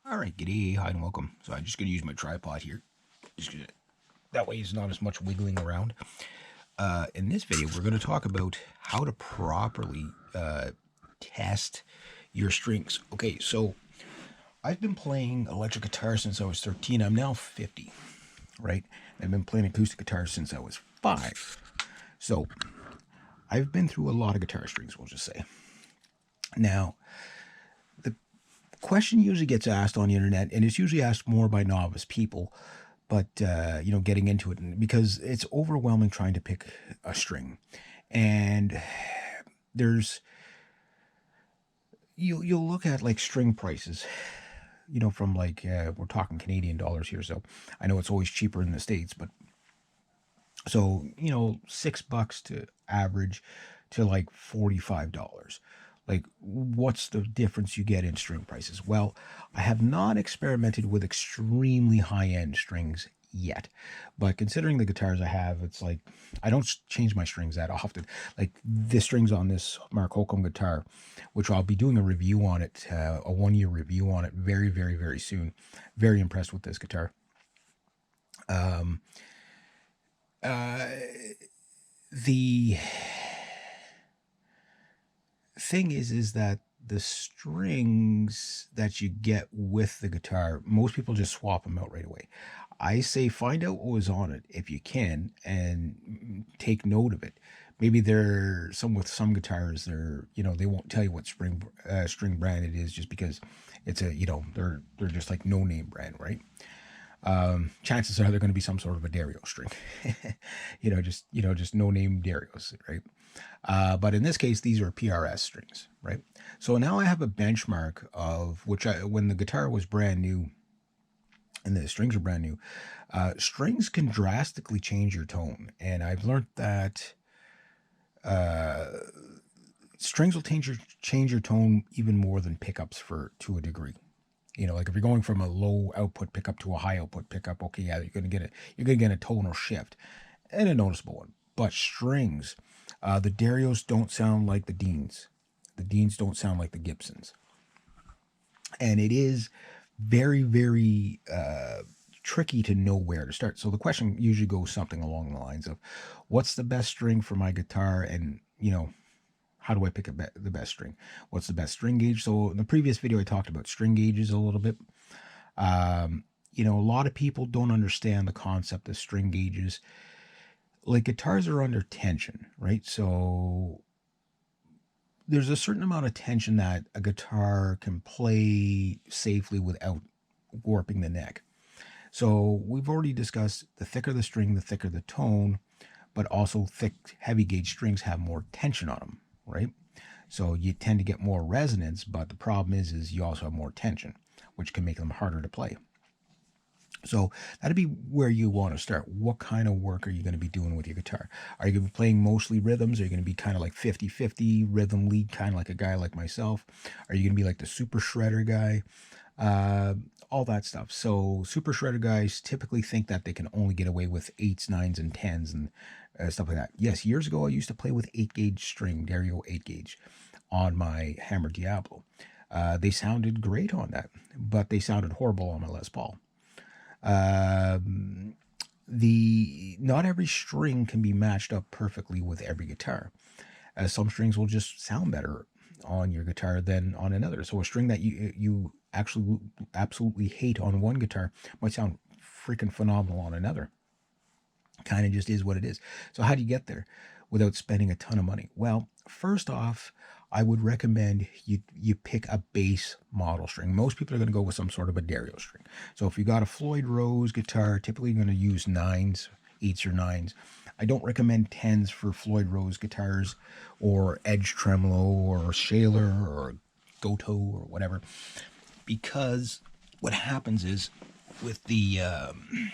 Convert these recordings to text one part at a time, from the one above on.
All right, g'day, hi and welcome. So I'm just going to use my tripod here. That way it's not as much wiggling around. In this video, we're going to talk about how to properly test your strings. Okay, so I've been playing electric guitar since I was 13. I'm now 50, right? I've been playing acoustic guitar since I was 5. So I've been through a lot of guitar strings, we'll just say. Now, the question usually gets asked on the internet, and it's usually asked more by novice people, but getting into it, because it's overwhelming trying to pick a string. And there's you'll look at like string prices, from like we're talking Canadian dollars here, so I know it's always cheaper in the States, but so $6 to average to like $45. Like, what's the difference you get in string prices? Well, I have not experimented with extremely high-end strings yet, but considering the guitars I have, it's like I don't change my strings that often. Like the strings on this Mark Holcomb guitar, which I'll be doing a review on it, a 1-year review on it very, very, very soon. Very impressed with this guitar. The thing is that the strings that you get with the guitar, most people just swap them out right away. I say find out what was on it if you can, and take note of it. Maybe with some guitars, they won't tell you what string brand it is, just because it's they're just like no name brand, right? Chances are they're going to be some sort of a Dario string, just no name Darios, right? But in this case, these are PRS strings, right? So now I have a benchmark of when the guitar was brand new and the strings are brand new, strings can drastically change your tone. And I've learned that strings will change your tone even more than pickups to a degree. Like if you're going from a low output pickup to a high output pickup, okay, yeah, you're gonna get a tonal shift, and a noticeable one. But strings, the Darios don't sound like the Deans. The Deans don't sound like the Gibsons, and it is very, very tricky to know where to start. So the question usually goes something along the lines of, "What's the best string for my guitar?" And how do I pick the best string? What's the best string gauge? So in the previous video, I talked about string gauges a little bit. A lot of people don't understand the concept of string gauges. Like, guitars are under tension, right? So there's a certain amount of tension that a guitar can play safely without warping the neck. So we've already discussed the thicker the string, the thicker the tone, but also thick, heavy gauge strings have more tension on them, right? So you tend to get more resonance, but the problem is you also have more tension, which can make them harder to play. So that'd be where you want to start. What kind of work are you going to be doing with your guitar? Are you going to be playing mostly rhythms? Are you going to be kind of like 50-50 rhythm lead, kind of like a guy like myself? Are you going to be like the super shredder guy? All that stuff. So super shredder guys typically think that they can only get away with 8s, 9s, and 10s and stuff like that. Yes, years ago I used to play with 8-gauge string, Dario 8-gauge, on my Hammer Diablo. They sounded great on that, but they sounded horrible on my Les Paul. Not every string can be matched up perfectly with every guitar. Some strings will just sound better on your guitar than on another. So a string that you actually absolutely hate on one guitar might sound freaking phenomenal on another. Kind of just is what it is. So how do you get there without spending a ton of money? Well, first off, I would recommend you pick a bass model string. Most people are going to go with some sort of a Dario string. So if you got a Floyd Rose guitar, typically you're going to use 9s, 8s or 9s. I don't recommend 10s for Floyd Rose guitars, or Edge Tremolo, or Shaler, or Goto, or whatever, because what happens is with on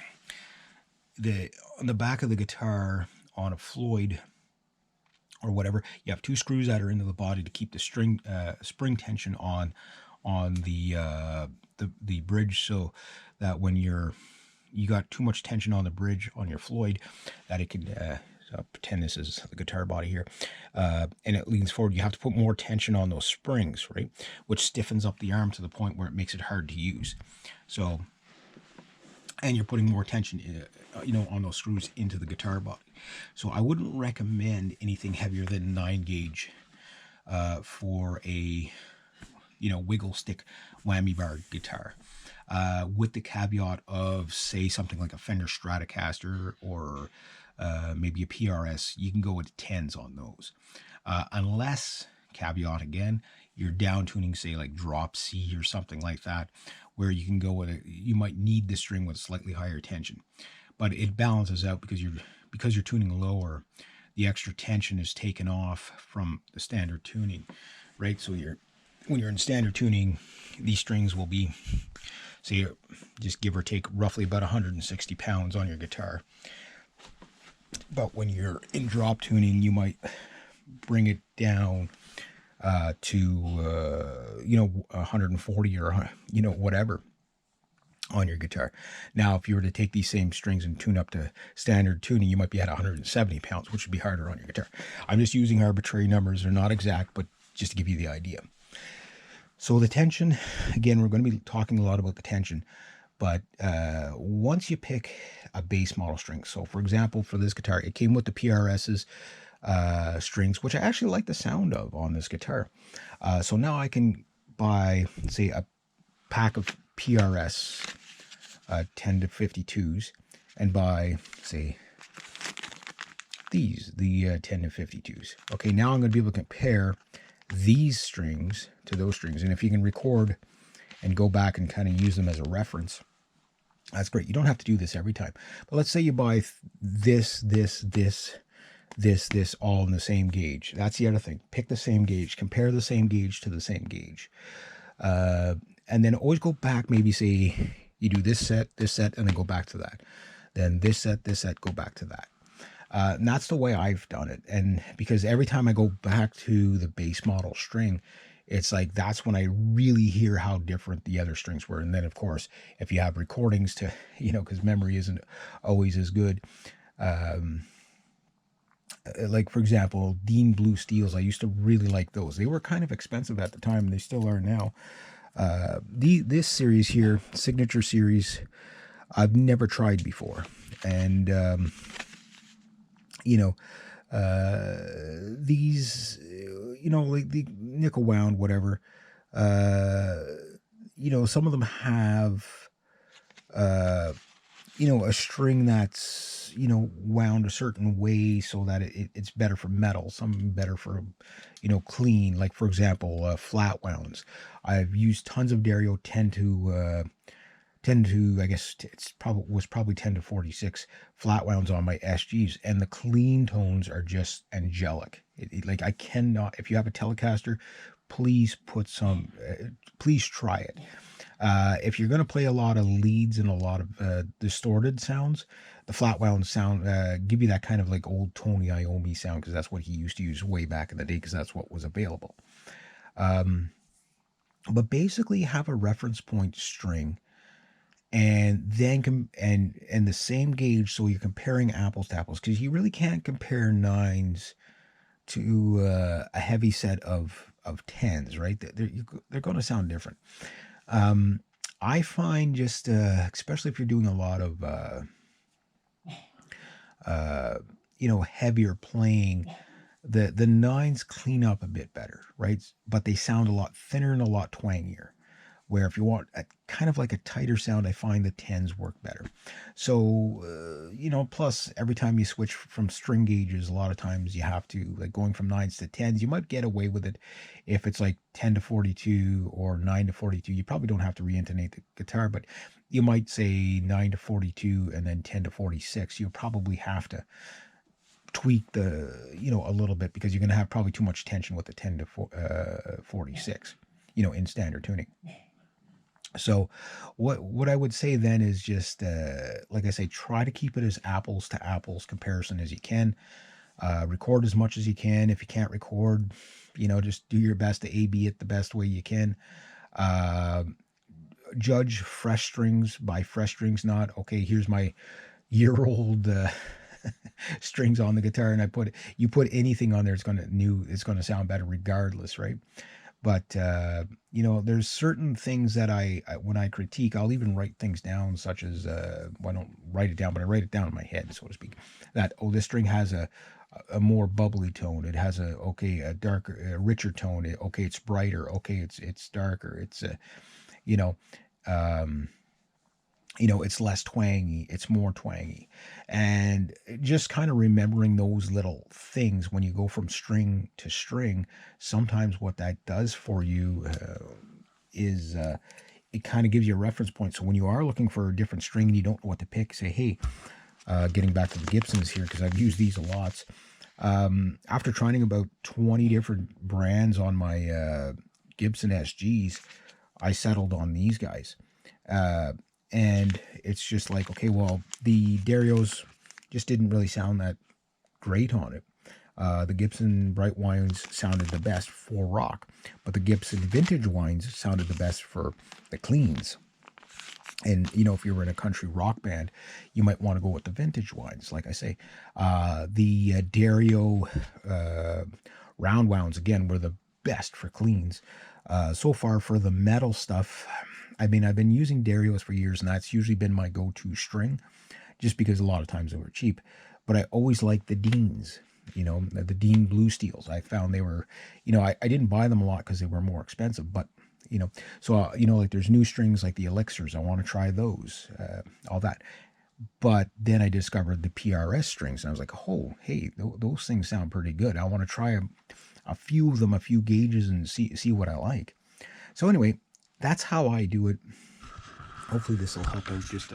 the back of the guitar on a Floyd or whatever, you have 2 screws that are into the body to keep the spring tension on the bridge, so that when you got too much tension on the bridge on your Floyd, that it can So pretend this is the guitar body here, and it leans forward. You have to put more tension on those springs, right? Which stiffens up the arm to the point where it makes it hard to use. So, and you're putting more tension, on those screws into the guitar body. So I wouldn't recommend anything heavier than 9 gauge for a, wiggle stick whammy bar guitar. With the caveat of, say, something like a Fender Stratocaster or maybe a PRS, you can go with 10s on those. Unless, caveat again, you're down tuning, say, like drop C or something like that, where you can go with you might need the string with slightly higher tension. But it balances out because you're tuning lower, the extra tension is taken off from the standard tuning, right? So when you're in standard tuning, these strings will be, say, just give or take roughly about 160 pounds on your guitar. But when you're in drop tuning, you might bring it down to 140 or whatever on your guitar. Now, if you were to take these same strings and tune up to standard tuning, you might be at 170 pounds, which would be harder on your guitar. I'm just using arbitrary numbers. They're not exact, but just to give you the idea. So the tension, again, we're going to be talking a lot about the tension, but once you pick a base model string, so for example, for this guitar, it came with the PRS's strings, which I actually like the sound of on this guitar. So now I can buy, say, a pack of PRS 10 to 52s and buy, say, these, the 10 to 52s. Okay, now I'm going to be able to compare these strings to those strings. And if you can record and go back and kind of use them as a reference, that's great. You don't have to do this every time. But let's say you buy this all in the same gauge. That's the other thing. Pick the same gauge. Compare the same gauge to the same gauge. And then always go back, maybe say you do this set, and then go back to that. Then this set, go back to that. And that's the way I've done it. And because every time I go back to the base model string, it's like that's when I really hear how different the other strings were. And then, of course, if you have recordings to, because memory isn't always as good. Like, for example, Dean Blue Steels, I used to really like those. They were kind of expensive at the time, and they still are now. This series here, Signature Series, I've never tried before. And, these, like the nickel wound, whatever, some of them have, a string that's, wound a certain way so that it's better for metal, some better for, clean, like, for example, flat wounds. I've used tons of Dario 10 to, I guess was probably 10 to 46 flat wounds on my SGs, and the clean tones are just angelic. Like, I cannot, if you have a Telecaster, please put some, please try it. If you're going to play a lot of leads and a lot of distorted sounds, the flat wound sound give you that kind of like old Tony Iommi sound, because that's what he used to use way back in the day, because that's what was available. But basically have a reference point string, and then and the same gauge, so you're comparing apples to apples, because you really can't compare 9s to a heavy set of 10s, right? They're going to sound different. I find just especially if you're doing a lot of heavier playing, the 9s clean up a bit better, right? But they sound a lot thinner and a lot twangier. Where if you want a kind of like a tighter sound, I find the 10s work better. So, plus every time you switch from string gauges, a lot of times you have to, like, going from 9s to 10s, you might get away with it if it's like 10 to 42 or 9 to 42. You probably don't have to re-intonate the guitar, but you might say 9 to 42 and then 10 to 46. You'll probably have to tweak the, a little bit, because you're going to have probably too much tension with the 10 to 46, in standard tuning. So what I would say then is just, like I say, try to keep it as apples to apples comparison as you can. Record as much as you can. If you can't record, just do your best to A/B it the best way you can. Judge fresh strings by fresh strings, not, okay, here's my year-old strings on the guitar, and you put anything on there, it's gonna sound better regardless, right? But there's certain things that when I critique, I'll even write things down, such as well, I don't write it down, but I write it down in my head, so to speak. That this string has a more bubbly tone. It has a darker, a richer tone. Okay, it's brighter. Okay, it's darker. It's you know, um, it's less twangy, it's more twangy. And just kind of remembering those little things when you go from string to string, sometimes what that does for you is it kind of gives you a reference point. So when you are looking for a different string and you don't know what to pick, say, hey, getting back to the Gibsons here, because I've used these a lot. After trying about 20 different brands on my Gibson SGs, I settled on these guys. And it's just like, okay, well, the Darios just didn't really sound that great on it. The Gibson Bright Wines sounded the best for rock, but the Gibson Vintage Wines sounded the best for the cleans. And, if you were in a country rock band, you might want to go with the Vintage Wines. Like I say, the Dario Round Wounds, again, were the best for cleans. So far for the metal stuff, I mean, I've been using Darios for years, and that's usually been my go-to string, just because a lot of times they were cheap. But I always liked the Deans, the Dean Blue Steels. I found they were, I didn't buy them a lot because they were more expensive, but, so, like there's new strings like the Elixirs. I want to try those, all that. But then I discovered the PRS strings, and I was like, oh, hey, those things sound pretty good. I want to try a few of them, a few gauges, and see what I like. So anyway, that's how I do it. Hopefully this will help out just